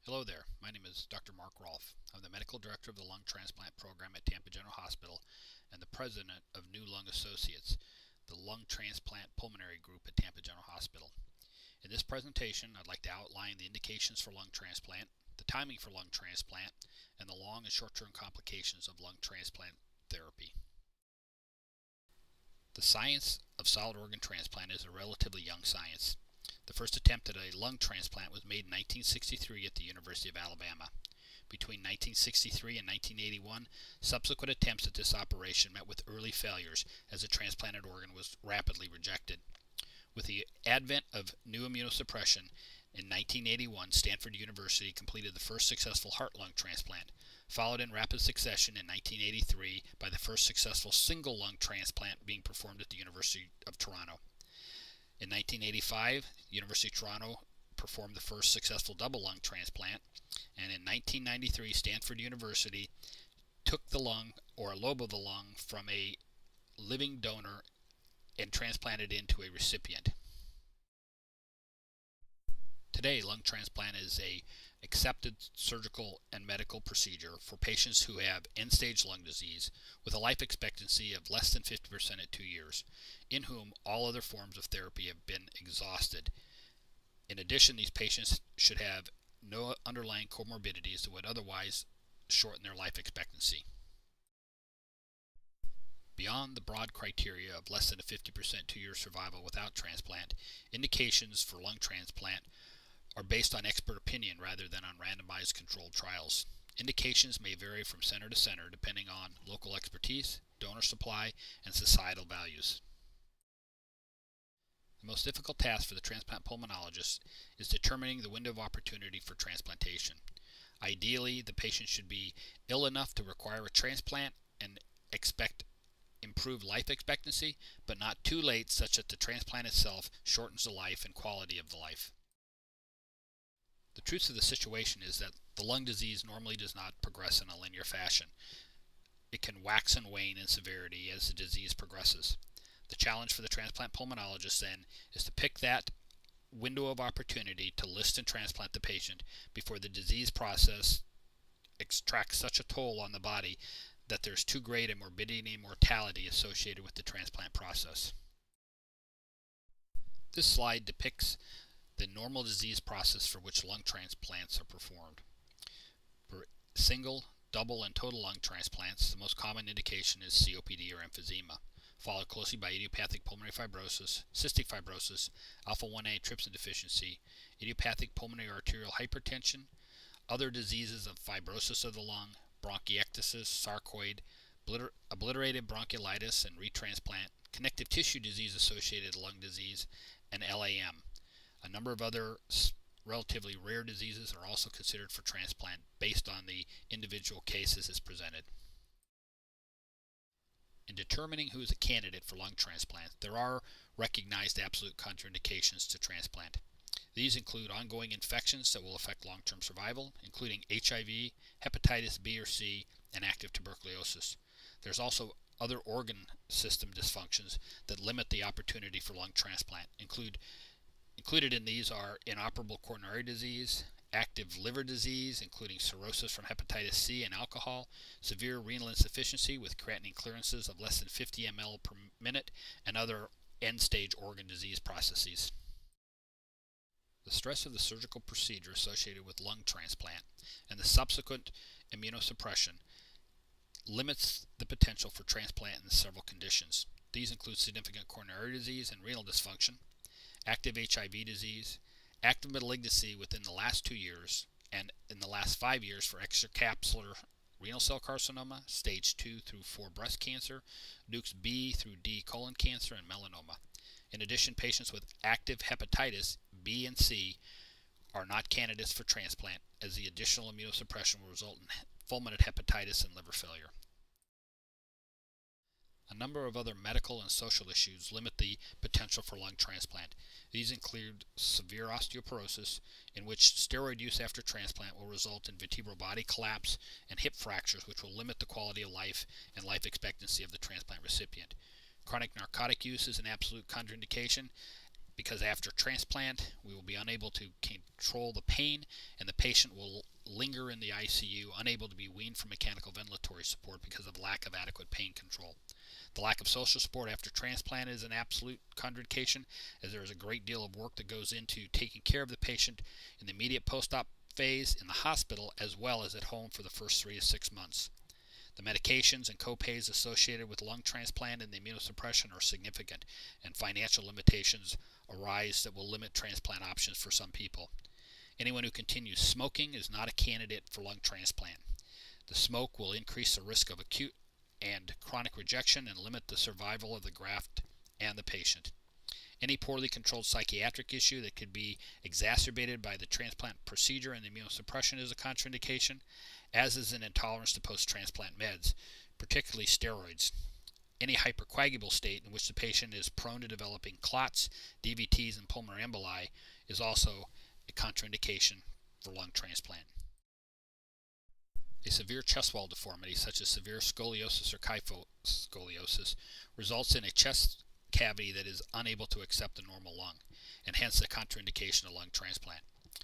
Hello there, my name is Dr. Mark Rolfe. I'm the Medical Director of the Lung Transplant Program at Tampa General Hospital and the President of New Lung Associates, the Lung Transplant Pulmonary Group at Tampa General Hospital. In this presentation, I'd like to outline the indications for lung transplant, the timing for lung transplant, and the long and short-term complications of lung transplant therapy. The science of solid organ transplant is a relatively young science. The first attempt at a lung transplant was made in 1963 at the University of Alabama. Between 1963 and 1981, subsequent attempts at this operation met with early failures as the transplanted organ was rapidly rejected. With the advent of new immunosuppression, in 1981, Stanford University completed the first successful heart-lung transplant, followed in rapid succession in 1983 by the first successful single lung transplant being performed at the University of Toronto. In 1985, the University of Toronto performed the first successful double lung transplant, and in 1993, Stanford University took the lung, or a lobe of the lung, from a living donor and transplanted it into a recipient. Today, lung transplant is an accepted surgical and medical procedure for patients who have end-stage lung disease with a life expectancy of less than 50% at 2 years, in whom all other forms of therapy have been exhausted. In addition, these patients should have no underlying comorbidities that would otherwise shorten their life expectancy. Beyond the broad criteria of less than a 50% 2-year survival without transplant, indications for lung transplant are based on expert opinion rather than on randomized controlled trials. Indications may vary from center to center depending on local expertise, donor supply, and societal values. The most difficult task for the transplant pulmonologist is determining the window of opportunity for transplantation. Ideally, the patient should be ill enough to require a transplant and expect improved life expectancy, but not too late such that the transplant itself shortens the life and quality of the life. The truth of the situation is that the lung disease normally does not progress in a linear fashion. It can wax and wane in severity as the disease progresses. The challenge for the transplant pulmonologist then is to pick that window of opportunity to list and transplant the patient before the disease process extracts such a toll on the body that there's too great a morbidity and mortality associated with the transplant process. This slide depicts the normal disease process for which lung transplants are performed. For single, double, and total lung transplants, the most common indication is COPD or emphysema, followed closely by idiopathic pulmonary fibrosis, cystic fibrosis, alpha-1 antitrypsin deficiency, idiopathic pulmonary arterial hypertension, other diseases of fibrosis of the lung, bronchiectasis, sarcoid, obliterated bronchiolitis and retransplant, connective tissue disease-associated lung disease, and LAM. A number of other relatively rare diseases are also considered for transplant based on the individual cases as presented. In determining who is a candidate for lung transplant, there are recognized absolute contraindications to transplant. These include ongoing infections that will affect long-term survival, including HIV, hepatitis B or C, and active tuberculosis. There's also other organ system dysfunctions that limit the opportunity for lung transplant. Included in these are inoperable coronary disease, active liver disease, including cirrhosis from hepatitis C and alcohol, severe renal insufficiency with creatinine clearances of less than 50 ml per minute, and other end-stage organ disease processes. The stress of the surgical procedure associated with lung transplant and the subsequent immunosuppression limits the potential for transplant in several conditions. These include significant coronary disease and renal dysfunction, active HIV disease, active malignancy within the last 2 years, and in the last 5 years for extracapsular renal cell carcinoma, stage 2 through 4 breast cancer, Nukes B through D colon cancer, and melanoma. In addition, patients with active hepatitis B and C are not candidates for transplant, as the additional immunosuppression will result in fulminant hepatitis and liver failure. A number of other medical and social issues limit the potential for lung transplant. These include severe osteoporosis, in which steroid use after transplant will result in vertebral body collapse and hip fractures, which will limit the quality of life and life expectancy of the transplant recipient. Chronic narcotic use is an absolute contraindication, because after transplant we will be unable to control the pain and the patient will linger in the ICU, unable to be weaned from mechanical ventilatory support because of lack of adequate pain control. The lack of social support after transplant is an absolute contraindication, as there is a great deal of work that goes into taking care of the patient in the immediate post-op phase in the hospital as well as at home for the first 3 to 6 months. The medications and copays associated with lung transplant and the immunosuppression are significant, and financial limitations arise that will limit transplant options for some people. Anyone who continues smoking is not a candidate for lung transplant. The smoke will increase the risk of acute and chronic rejection and limit the survival of the graft and the patient. Any poorly controlled psychiatric issue that could be exacerbated by the transplant procedure and immunosuppression is a contraindication, as is an intolerance to post-transplant meds, particularly steroids. Any hypercoagulable state in which the patient is prone to developing clots, DVTs, and pulmonary emboli is also a contraindication for lung transplant. A severe chest wall deformity, such as severe scoliosis or kyphoscoliosis, results in a chest cavity that is unable to accept a normal lung, and hence a contraindication of lung transplant.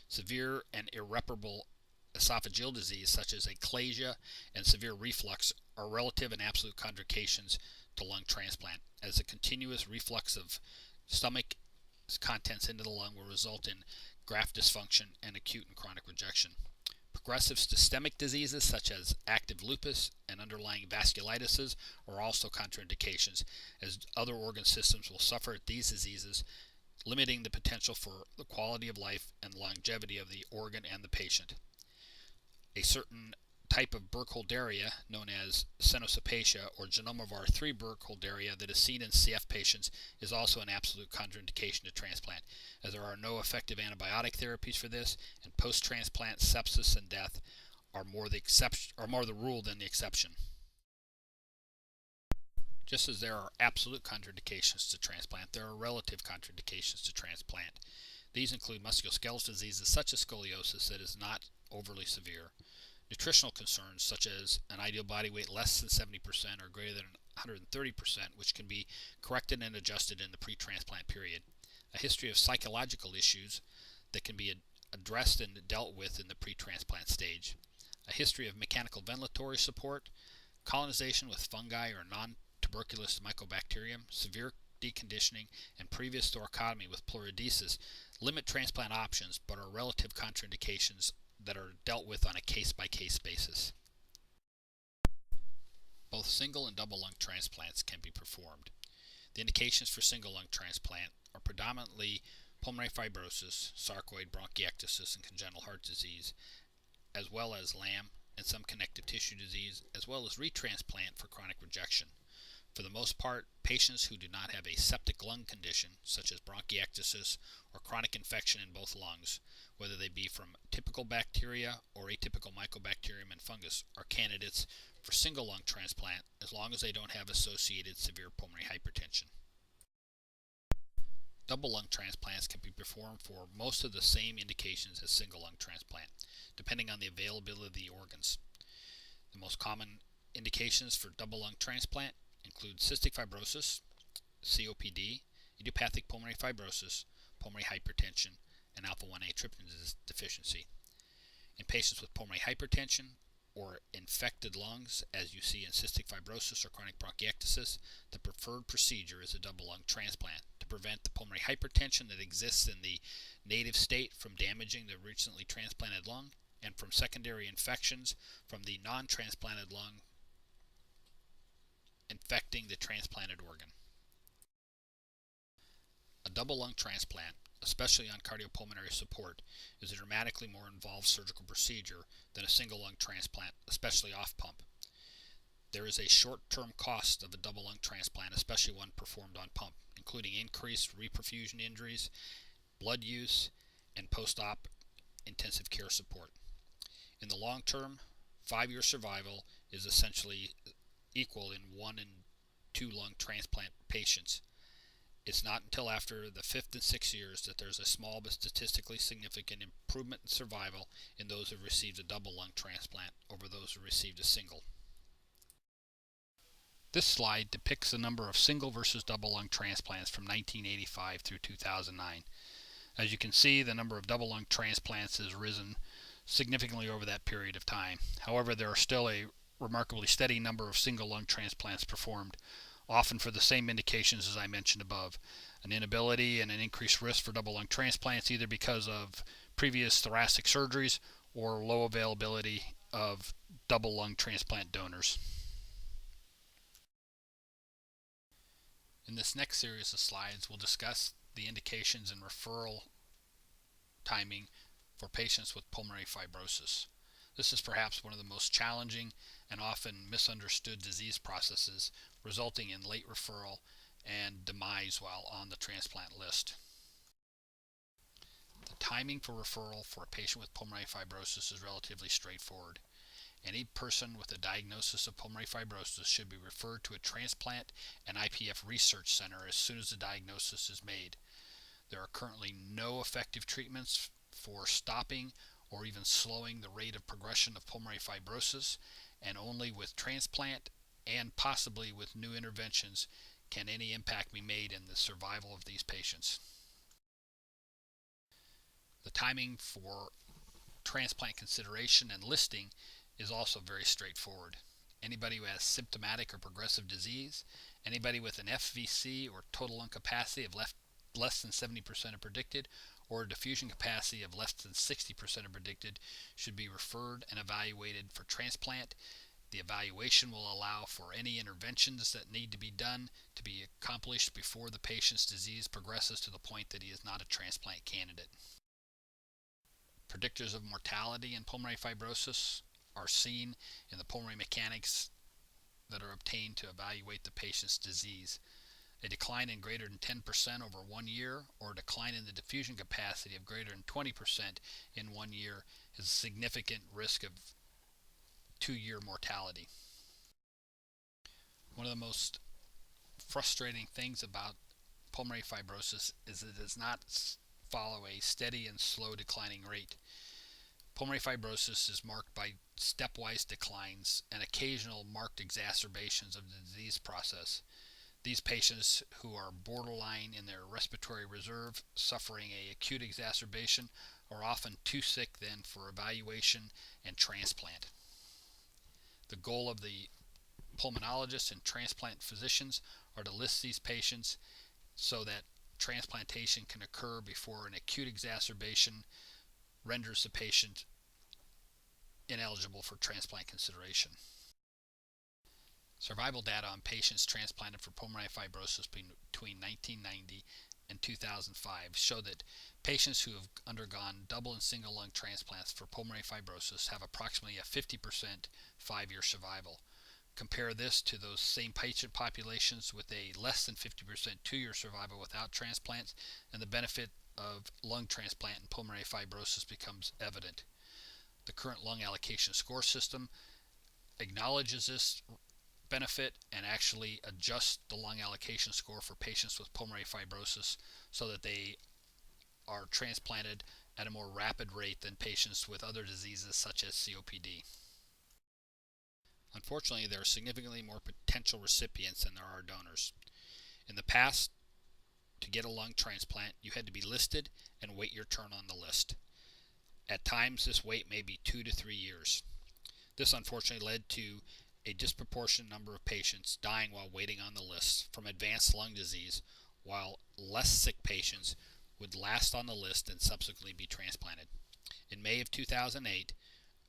Severe and irreparable esophageal disease, such as achalasia and severe reflux, are relative and absolute contraindications to lung transplant, as a continuous reflux of stomach contents into the lung will result in graft dysfunction and acute and chronic rejection. Progressive systemic diseases such as active lupus and underlying vasculitises are also contraindications, as other organ systems will suffer at these diseases, limiting the potential for the quality of life and longevity of the organ and the patient. A certain type of Burkholderia, known as Cenocepacia or Genomovar 3 Burkholderia, that is seen in CF patients is also an absolute contraindication to transplant, as there are no effective antibiotic therapies for this, and post-transplant sepsis and death are more the rule than the exception. Just as there are absolute contraindications to transplant, there are relative contraindications to transplant. These include musculoskeletal diseases such as scoliosis that is not overly severe, nutritional concerns such as an ideal body weight less than 70% or greater than 130%, which can be corrected and adjusted in the pre-transplant period, a history of psychological issues that can be addressed and dealt with in the pre-transplant stage, a history of mechanical ventilatory support, colonization with fungi or non-tuberculous mycobacterium, severe deconditioning, and previous thoracotomy with pleurodesis limit transplant options but are relative contraindications that are dealt with on a case-by-case basis. Both single and double lung transplants can be performed. The indications for single lung transplant are predominantly pulmonary fibrosis, sarcoid bronchiectasis, and congenital heart disease, as well as LAM and some connective tissue disease, as well as retransplant for chronic rejection. For the most part, patients who do not have a septic lung condition, such as bronchiectasis or chronic infection in both lungs, whether they be from typical bacteria or atypical mycobacterium and fungus, are candidates for single lung transplant as long as they don't have associated severe pulmonary hypertension. Double lung transplants can be performed for most of the same indications as single lung transplant, depending on the availability of the organs. The most common indications for double lung transplant include cystic fibrosis, COPD, idiopathic pulmonary fibrosis, pulmonary hypertension, and alpha-1 antitrypsin deficiency. In patients with pulmonary hypertension or infected lungs, as you see in cystic fibrosis or chronic bronchiectasis, the preferred procedure is a double lung transplant to prevent the pulmonary hypertension that exists in the native state from damaging the recently transplanted lung and from secondary infections from the non-transplanted lung infecting the transplanted organ. A double lung transplant, especially on cardiopulmonary support, is a dramatically more involved surgical procedure than a single lung transplant, especially off pump. There is a short-term cost of a double lung transplant, especially one performed on pump, including increased reperfusion injuries, blood use, and post-op intensive care support. In the long term, 5-year survival is essentially equal in 1 and 2 lung transplant patients. It's not until after the 5th and 6th years that there's a small but statistically significant improvement in survival in those who received a double lung transplant over those who received a single. This slide depicts the number of single versus double lung transplants from 1985 through 2009. As you can see, the number of double lung transplants has risen significantly over that period of time. However, there are still a remarkably steady number of single lung transplants performed, often for the same indications as I mentioned above: an inability and an increased risk for double lung transplants, either because of previous thoracic surgeries or low availability of double lung transplant donors. In this next series of slides, we'll discuss the indications and referral timing for patients with pulmonary fibrosis. This is perhaps one of the most challenging and often misunderstood disease processes, resulting in late referral and demise while on the transplant list. The timing for referral for a patient with pulmonary fibrosis is relatively straightforward. Any person with a diagnosis of pulmonary fibrosis should be referred to a transplant and IPF research center as soon as the diagnosis is made. There are currently no effective treatments for stopping or even slowing the rate of progression of pulmonary fibrosis, and only with transplant and possibly with new interventions can any impact be made in the survival of these patients. The timing for transplant consideration and listing is also very straightforward. Anybody who has symptomatic or progressive disease, anybody with an FVC or total lung capacity of less than 70% of predicted, or a diffusion capacity of less than 60% of predicted, should be referred and evaluated for transplant. The evaluation will allow for any interventions that need to be done to be accomplished before the patient's disease progresses to the point that he is not a transplant candidate. Predictors of mortality in pulmonary fibrosis are seen in the pulmonary mechanics that are obtained to evaluate the patient's disease. A decline in greater than 10% over 1 year, or a decline in the diffusion capacity of greater than 20% in 1 year, is a significant risk of 2-year mortality. One of the most frustrating things about pulmonary fibrosis is it does not follow a steady and slow declining rate. Pulmonary fibrosis is marked by stepwise declines and occasional marked exacerbations of the disease process. These patients who are borderline in their respiratory reserve, suffering an acute exacerbation, are often too sick then for evaluation and transplant. The goal of the pulmonologists and transplant physicians are to list these patients so that transplantation can occur before an acute exacerbation renders the patient ineligible for transplant consideration. Survival data on patients transplanted for pulmonary fibrosis between 1990 and 2005 show that patients who have undergone double and single lung transplants for pulmonary fibrosis have approximately a 50% 5-year survival. Compare this to those same patient populations with a less than 50% 2-year survival without transplants, and the benefit of lung transplant in pulmonary fibrosis becomes evident. The current lung allocation score system acknowledges this benefit and actually adjusts the lung allocation score for patients with pulmonary fibrosis so that they are transplanted at a more rapid rate than patients with other diseases such as COPD. Unfortunately, there are significantly more potential recipients than there are donors. In the past, to get a lung transplant, you had to be listed and wait your turn on the list. At times, this wait may be 2 to 3 years. This unfortunately led to a disproportionate number of patients dying while waiting on the list from advanced lung disease, while less sick patients would last on the list and subsequently be transplanted. In May of 2008,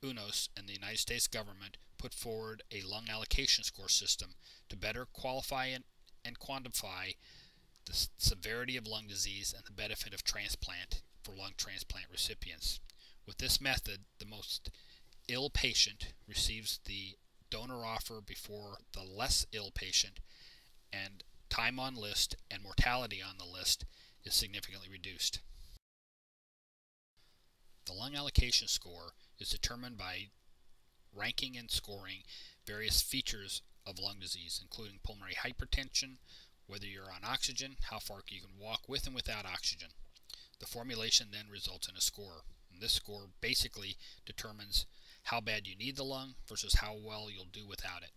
UNOS and the United States government put forward a lung allocation score system to better qualify and quantify the severity of lung disease and the benefit of transplant for lung transplant recipients. With this method, the most ill patient receives the donor offer before the less ill patient, and time on list and mortality on the list is significantly reduced. The lung allocation score is determined by ranking and scoring various features of lung disease, including pulmonary hypertension, whether you're on oxygen, how far you can walk with and without oxygen. The formulation then results in a score. And this score basically determines how bad you need the lung versus how well you'll do without it.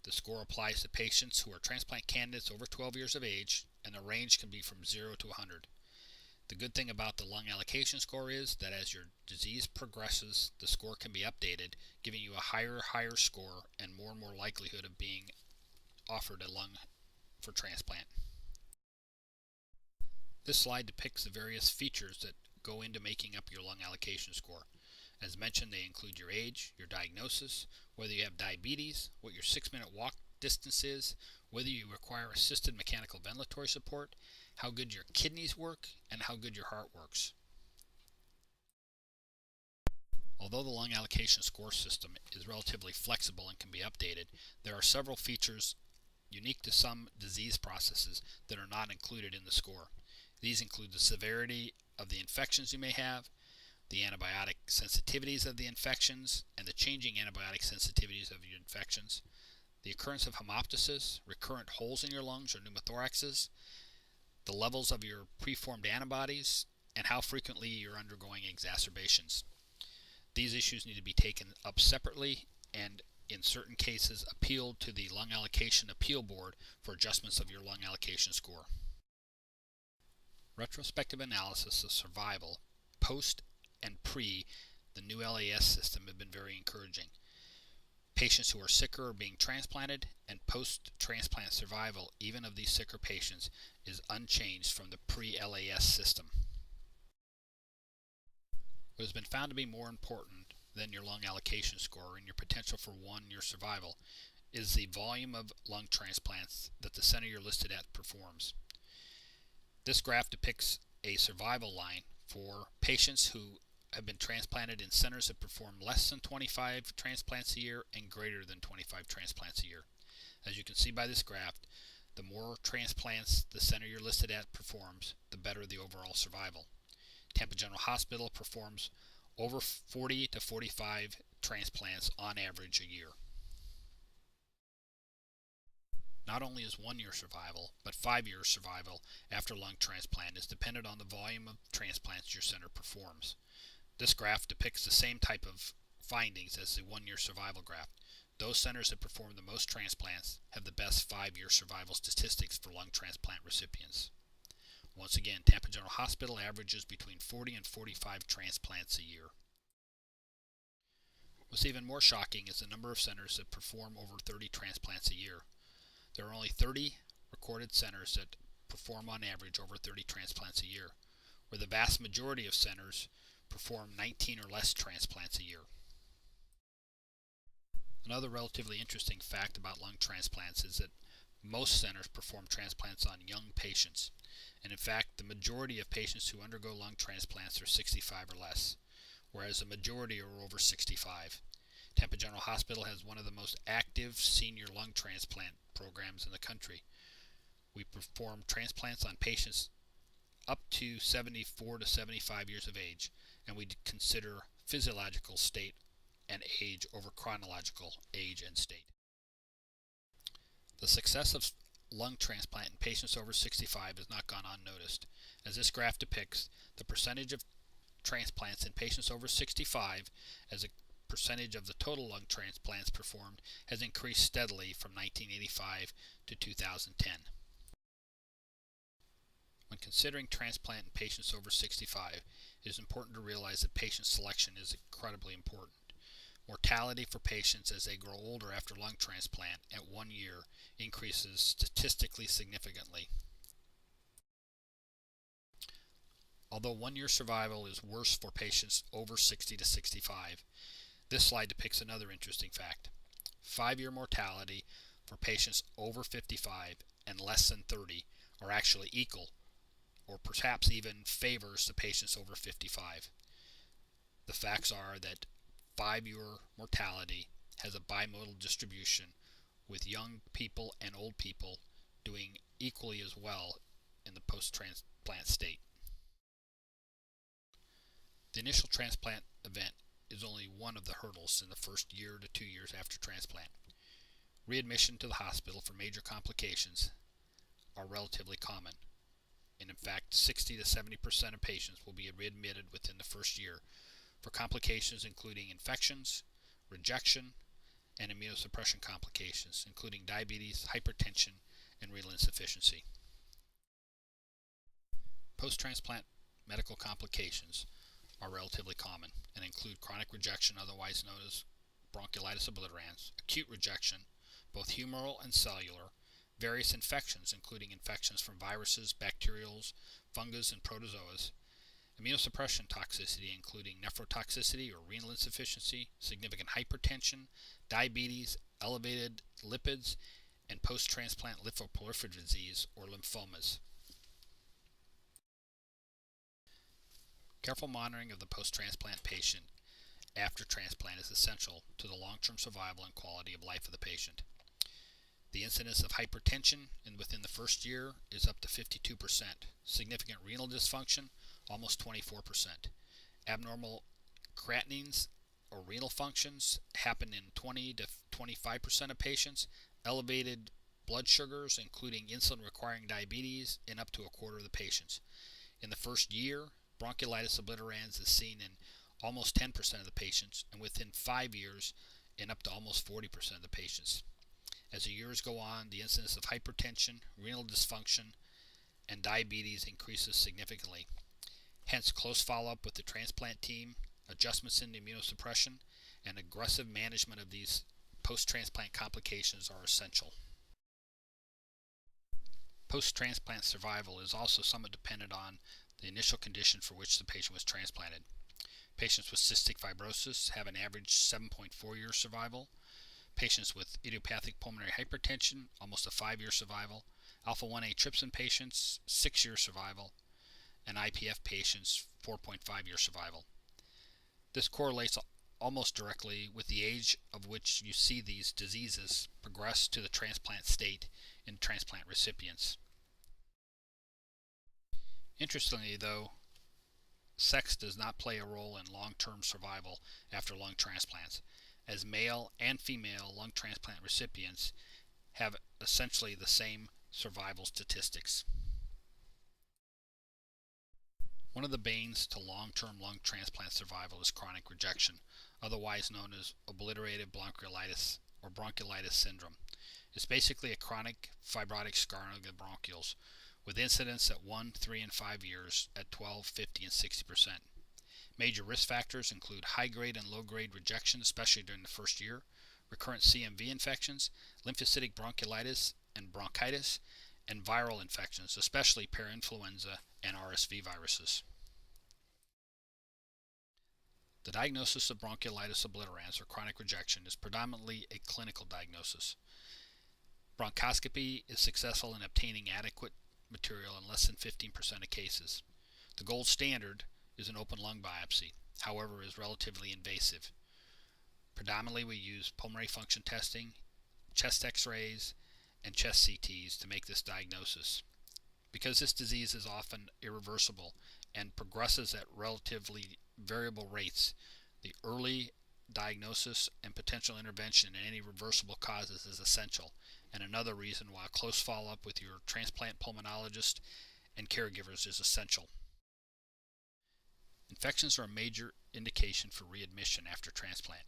The score applies to patients who are transplant candidates over 12 years of age, and the range can be from 0 to 100. The good thing about the lung allocation score is that as your disease progresses, the score can be updated, giving you a higher score and more likelihood of being offered a lung for transplant. This slide depicts the various features that go into making up your lung allocation score. As mentioned, they include your age, your diagnosis, whether you have diabetes, what your 6-minute walk distance is, whether you require assisted mechanical ventilatory support, how good your kidneys work, and how good your heart works. Although the lung allocation score system is relatively flexible and can be updated, there are several features unique to some disease processes that are not included in the score. These include the severity of the infections you may have, the antibiotic sensitivities of the infections, and the changing antibiotic sensitivities of your infections, the occurrence of hemoptysis, recurrent holes in your lungs or pneumothoraxes, the levels of your preformed antibodies, and how frequently you're undergoing exacerbations. These issues need to be taken up separately and, in certain cases, appealed to the Lung Allocation Appeal Board for adjustments of your lung allocation score. Retrospective analysis of survival, post and pre the new LAS system, have been very encouraging. Patients who are sicker are being transplanted, and post-transplant survival, even of these sicker patients, is unchanged from the pre-LAS system. What has been found to be more important than your lung allocation score and your potential for 1-year survival is the volume of lung transplants that the center you're listed at performs. This graph depicts a survival line for patients who have been transplanted in centers that perform less than 25 transplants a year and greater than 25 transplants a year. As you can see by this graph, the more transplants the center you're listed at performs, the better the overall survival. Tampa General Hospital performs over 40 to 45 transplants on average a year. Not only is 1-year survival, but 5-year survival after lung transplant is dependent on the volume of transplants your center performs. This graph depicts the same type of findings as the 1-year survival graph. Those centers that perform the most transplants have the best 5-year survival statistics for lung transplant recipients. Once again, Tampa General Hospital averages between 40 and 45 transplants a year. What's even more shocking is the number of centers that perform over 30 transplants a year. There are only 30 recorded centers that perform on average over 30 transplants a year, where the vast majority of centers perform 19 or less transplants a year. Another relatively interesting fact about lung transplants is that most centers perform transplants on young patients, and in fact the majority of patients who undergo lung transplants are 65 or less, whereas the majority are over 65. Tampa General Hospital has one of the most active senior lung transplant programs in the country. We perform transplants on patients up to 74 to 75 years of age, and we consider physiological state and age over chronological age and state. The success of lung transplant in patients over 65 has not gone unnoticed. As this graph depicts, the percentage of transplants in patients over 65 as a percentage of the total lung transplants performed has increased steadily from 1985 to 2010. When considering transplant in patients over 65, it is important to realize that patient selection is incredibly important. Mortality for patients as they grow older after lung transplant at 1 year increases statistically significantly. Although 1-year survival is worse for patients over 60 to 65, this slide depicts another interesting fact. 5-year mortality for patients over 55 and less than 30 are actually equal, or perhaps even favors the patients over 55. The facts are that 5-year mortality has a bimodal distribution, with young people and old people doing equally as well in the post-transplant state. The initial transplant event is only one of the hurdles in the first year to 2 years after transplant. Readmission to the hospital for major complications are relatively common, and in fact 60 to 70% of patients will be readmitted within the first year for complications including infections, rejection, and immunosuppression complications, including diabetes, hypertension, and renal insufficiency. Post-transplant medical complications are relatively common and include chronic rejection, otherwise known as Bronchiolitis Obliterans, acute rejection, both humoral and cellular, various infections, including infections from viruses, bacterials, fungus, and protozoas, immunosuppression toxicity, including nephrotoxicity or renal insufficiency, significant hypertension, diabetes, elevated lipids, and post-transplant lymphoproliferative disease or lymphomas. Careful monitoring of the post-transplant patient after transplant is essential to the long-term survival and quality of life of the patient. The incidence of hypertension within the first year is up to 52%. Significant renal dysfunction, almost 24%. Abnormal creatinines or renal functions happen in 20 to 25% of patients. Elevated blood sugars, including insulin-requiring diabetes, in up to a quarter of the patients. In the first year, Bronchiolitis Obliterans is seen in almost 10% of the patients, and within 5 years, in up to almost 40% of the patients. As the years go on, the incidence of hypertension, renal dysfunction, and diabetes increases significantly. Hence, close follow-up with the transplant team, adjustments in immunosuppression, and aggressive management of these post-transplant complications are essential. Post-transplant survival is also somewhat dependent on the initial condition for which the patient was transplanted. Patients with cystic fibrosis have an average 7.4-year survival. Patients with idiopathic pulmonary hypertension, almost a 5-year survival. Alpha-1 antitrypsin patients, 6-year survival. And IPF patients, 4.5-year survival. This correlates almost directly with the age of which you see these diseases progress to the transplant state in transplant recipients. Interestingly, though, sex does not play a role in long-term survival after lung transplants, as male and female lung transplant recipients have essentially the same survival statistics. One of the banes to long-term lung transplant survival is chronic rejection, otherwise known as obliterative bronchiolitis or bronchiolitis syndrome. It's basically a chronic fibrotic scarring of the bronchioles, with incidence at 1, 3, and 5 years at 12, 50, and 60%. Major risk factors include high-grade and low-grade rejection, especially during the first year, recurrent CMV infections, lymphocytic bronchiolitis and bronchitis, and viral infections, especially parainfluenza and RSV viruses. The diagnosis of bronchiolitis obliterans or chronic rejection is predominantly a clinical diagnosis. Bronchoscopy is successful in obtaining adequate material in less than 15% of cases. The gold standard is an open lung biopsy, however, is relatively invasive. Predominantly we use pulmonary function testing, chest x-rays, and chest CTs to make this diagnosis. Because this disease is often irreversible and progresses at relatively variable rates, the early diagnosis and potential intervention in any reversible causes is essential, and another reason why close follow-up with your transplant pulmonologist and caregivers is essential. Infections are a major indication for readmission after transplant.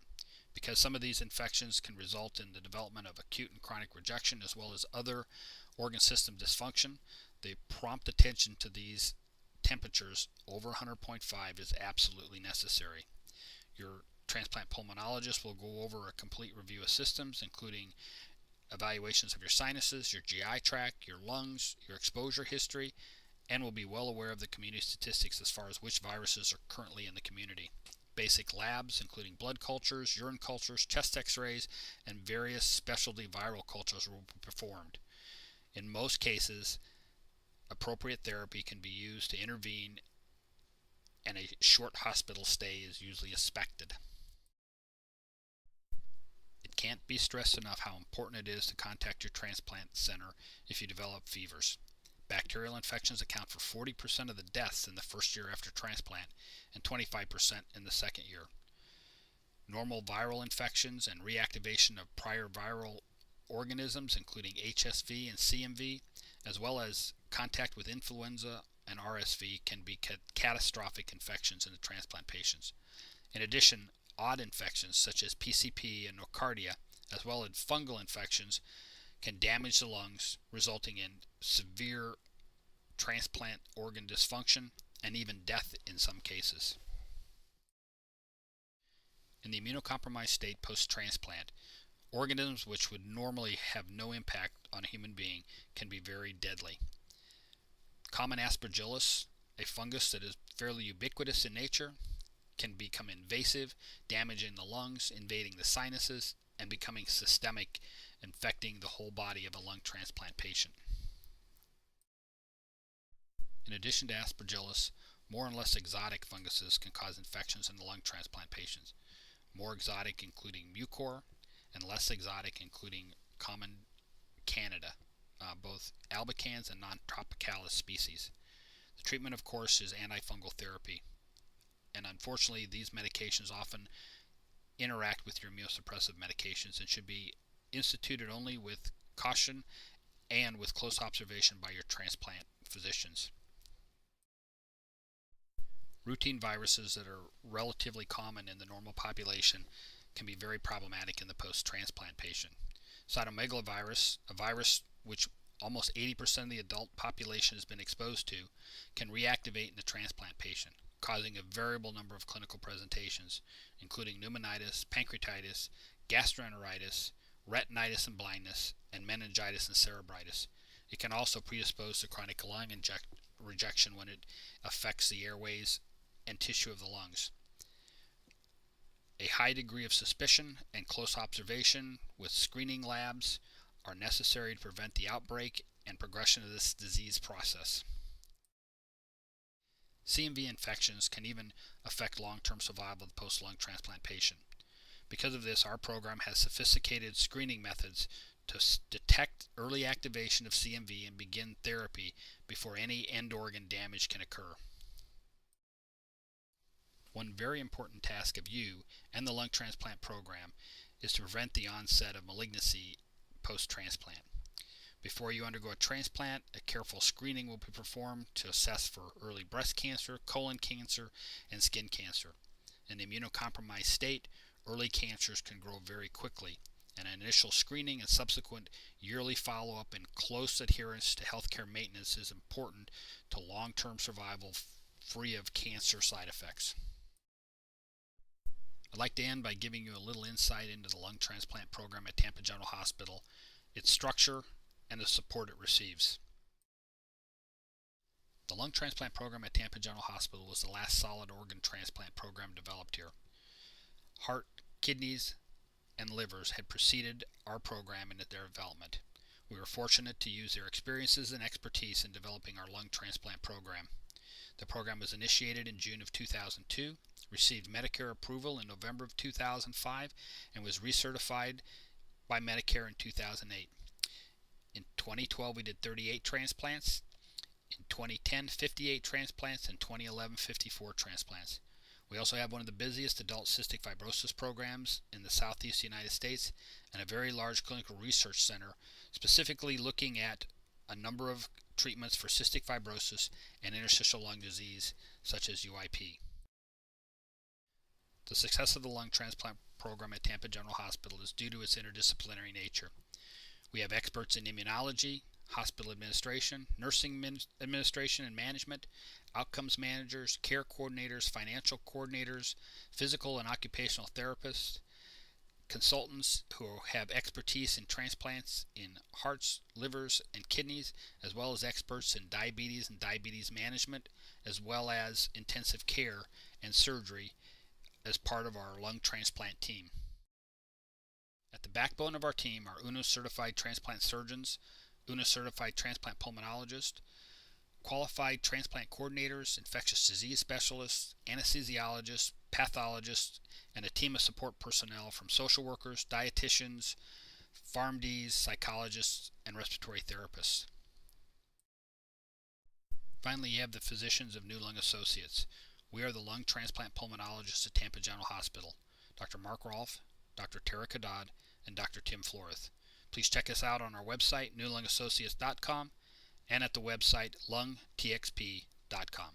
Because some of these infections can result in the development of acute and chronic rejection as well as other organ system dysfunction, the prompt attention to these temperatures over 100.5 is absolutely necessary. Your transplant pulmonologist will go over a complete review of systems, including evaluations of your sinuses, your GI tract, your lungs, your exposure history, and will be well aware of the community statistics as far as which viruses are currently in the community. Basic labs, including blood cultures, urine cultures, chest x-rays, and various specialty viral cultures will be performed. In most cases, appropriate therapy can be used to intervene, and a short hospital stay is usually expected. It can't be stressed enough how important it is to contact your transplant center if you develop fevers. Bacterial infections account for 40% of the deaths in the first year after transplant and 25% in the second year. Normal viral infections and reactivation of prior viral organisms, including HSV and CMV, as well as contact with influenza and RSV, can be catastrophic infections in the transplant patients. In addition, odd infections such as PCP and nocardia as well as fungal infections, can damage the lungs, resulting in severe transplant organ dysfunction and even death in some cases. In the immunocompromised state post-transplant, organisms which would normally have no impact on a human being can be very deadly. Common Aspergillus, a fungus that is fairly ubiquitous in nature, can become invasive, damaging the lungs, invading the sinuses, and becoming systemic, infecting the whole body of a lung transplant patient. In addition to Aspergillus, more and less exotic funguses can cause infections in the lung transplant patients. More exotic including Mucor, and less exotic including common Candida, both albicans and non-tropicalis species. The treatment, of course, is antifungal therapy, and unfortunately these medications often interact with your immunosuppressive medications and should be instituted only with caution and with close observation by your transplant physicians. Routine viruses that are relatively common in the normal population can be very problematic in the post-transplant patient. Cytomegalovirus, a virus which almost 80% of the adult population has been exposed to, can reactivate in the transplant patient, causing a variable number of clinical presentations, including pneumonitis, pancreatitis, gastroenteritis, retinitis and blindness, and meningitis and cerebritis. It can also predispose to chronic lung rejection when it affects the airways and tissue of the lungs. A high degree of suspicion and close observation with screening labs are necessary to prevent the outbreak and progression of this disease process. CMV infections can even affect long-term survival of the post-lung transplant patient. Because of this, our program has sophisticated screening methods to detect early activation of CMV and begin therapy before any end organ damage can occur. One very important task of you and the lung transplant program is to prevent the onset of malignancy post-transplant. Before you undergo a transplant, a careful screening will be performed to assess for early breast cancer, colon cancer, and skin cancer. In the immunocompromised state, early cancers can grow very quickly, and initial screening and subsequent yearly follow-up in close adherence to healthcare maintenance is important to long-term survival free of cancer side effects. I'd like to end by giving you a little insight into the lung transplant program at Tampa General Hospital, its structure, and the support it receives. The lung transplant program at Tampa General Hospital was the last solid organ transplant program developed here. Heart, kidneys, and livers had preceded our program in their development. We were fortunate to use their experiences and expertise in developing our lung transplant program. The program was initiated in June of 2002, received Medicare approval in November of 2005, and was recertified by Medicare in 2008. In 2012, we did 38 transplants. In 2010, 58 transplants. In 2011, 54 transplants. We also have one of the busiest adult cystic fibrosis programs in the southeast United States and a very large clinical research center specifically looking at a number of treatments for cystic fibrosis and interstitial lung disease such as UIP. The success of the lung transplant program at Tampa General Hospital is due to its interdisciplinary nature. We have experts in immunology, hospital administration, nursing administration and management, outcomes managers, care coordinators, financial coordinators, physical and occupational therapists, consultants who have expertise in transplants in hearts, livers, and kidneys, as well as experts in diabetes and diabetes management, as well as intensive care and surgery as part of our lung transplant team. At the backbone of our team are UNO certified transplant surgeons, UNO certified transplant pulmonologists, qualified transplant coordinators, infectious disease specialists, anesthesiologists, pathologists, and a team of support personnel from social workers, dietitians, PharmDs, psychologists, and respiratory therapists. Finally, you have the physicians of New Lung Associates. We are the lung transplant pulmonologists at Tampa General Hospital, Dr. Mark Rolfe, Dr. Tara Kadad, and Dr. Tim Floreth. Please check us out on our website, newlungassociates.com, and at the website lungtxp.com.